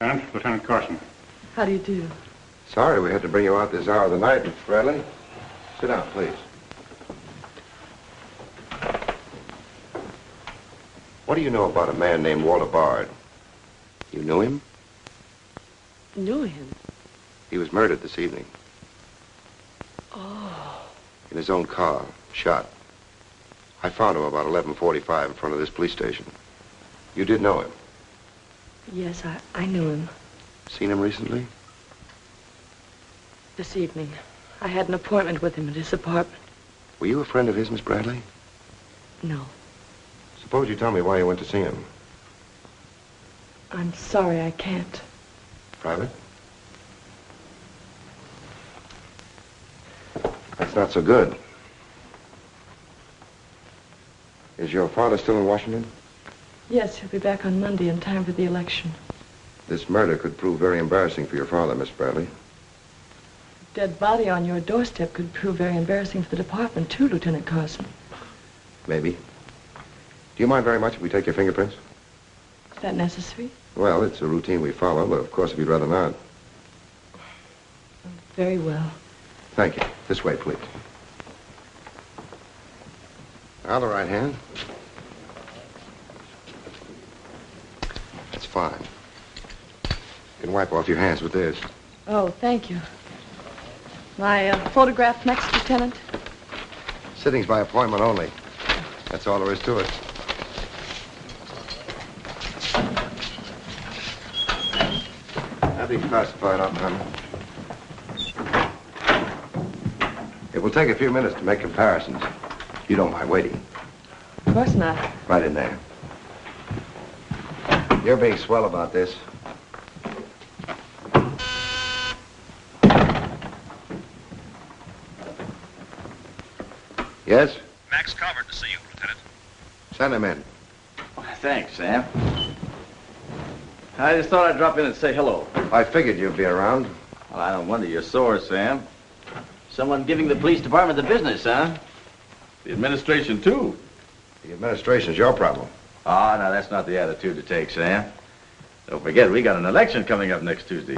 Lieutenant Carson. How do you do? Sorry we had to bring you out this hour of the night, Miss Bradley. Sit down, please. What do you know about a man named Walter Bard? You knew him? Knew him? He was murdered this evening. Oh. In his own car, shot. I found him about 11:45 in front of this police station. You did know him? Yes, I knew him. Seen him recently? This evening. I had an appointment with him at his apartment. Were you a friend of his, Miss Bradley? No. Suppose you tell me why you went to see him. I'm sorry, I can't. Private? That's not so good. Is your father still in Washington? Yes, he'll be back on Monday in time for the election. This murder could prove very embarrassing for your father, Miss Bradley. Dead body on your doorstep could prove very embarrassing for the department, too, Lieutenant Carson. Maybe. Do you mind very much if we take your fingerprints? Is that necessary? Well, it's a routine we follow, but of course if you'd rather not. Very well. Thank you. This way, please. Now the right hand. That's fine. You can wipe off your hands with this. Oh, thank you. My photograph next, Lieutenant? Sittings by appointment only. That's all there is to it. Nothing classified up, honey. It will take a few minutes to make comparisons. You don't mind waiting. Of course not. Right in there. You're being swell about this. Yes? Max Calvert to see you, Lieutenant. Send him in. Thanks, Sam. I just thought I'd drop in and say hello. I figured you'd be around. Well, I don't wonder you're sore, Sam. Someone giving the police department the business, huh? The administration, too. The administration's your problem. Ah, now that's not the attitude to take, Sam. Don't forget, we got an election coming up next Tuesday.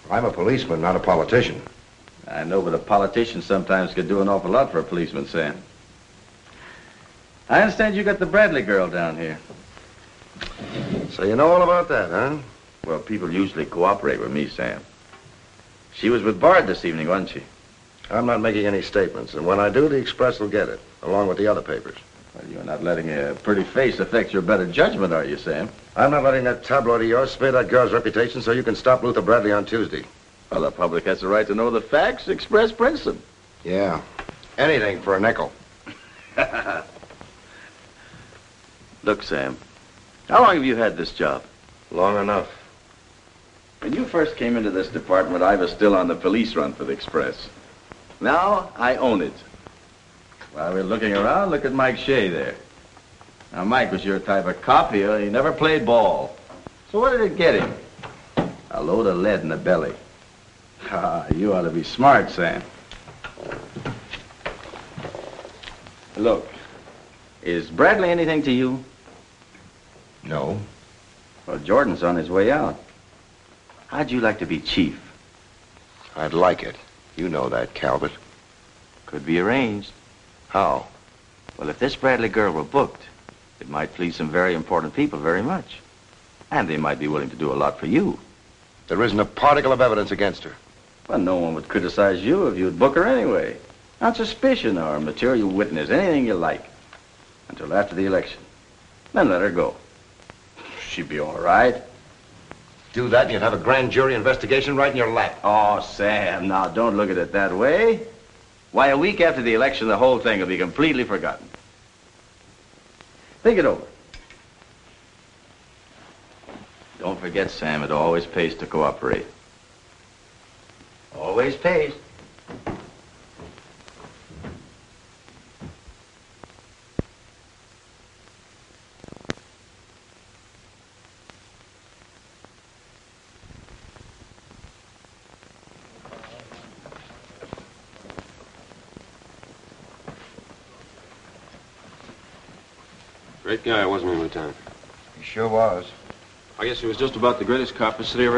I'm a policeman, not a politician. I know, but a politician sometimes could do an awful lot for a policeman, Sam. I understand you got the Bradley girl down here. So you know all about that, huh? Well, people usually cooperate with me, Sam. She was with Bard this evening, wasn't she? I'm not making any statements, and when I do, the Express will get it, along with the other papers. Well, you're not letting a pretty face affect your better judgment, are you, Sam? I'm not letting that tabloid of yours smear that girl's reputation so you can stop Luther Bradley on Tuesday. Well, the public has the right to know the facts. Express prints them. Yeah. Anything for a nickel. Look, Sam, how long have you had this job? Long enough. When you first came into this department, I was still on the police run for the Express. Now, I own it. While we're looking around, look at Mike Shea there. Now, Mike was your type of cop here. He never played ball. So what did it get him? A load of lead in the belly. Ah, you ought to be smart, Sam. Look, is Bradley anything to you? No. Well, Jordan's on his way out. How'd you like to be chief? I'd like it. You know that, Calvert. Could be arranged. How? Well, if this Bradley girl were booked, it might please some very important people very much. And they might be willing to do a lot for you. There isn't a particle of evidence against her. Well, no one would criticize you if you'd book her anyway. On suspicion or material witness, anything you like. Until after the election. Then let her go. She'd be all right. Do that and you'd have a grand jury investigation right in your lap. Oh, Sam, now don't look at it that way. Why, a week after the election, the whole thing will be completely forgotten. Think it over. Don't forget, Sam, it always pays to cooperate. Always pays. Great guy, wasn't he, Lieutenant? He sure was. I guess he was just about the greatest cop the city ever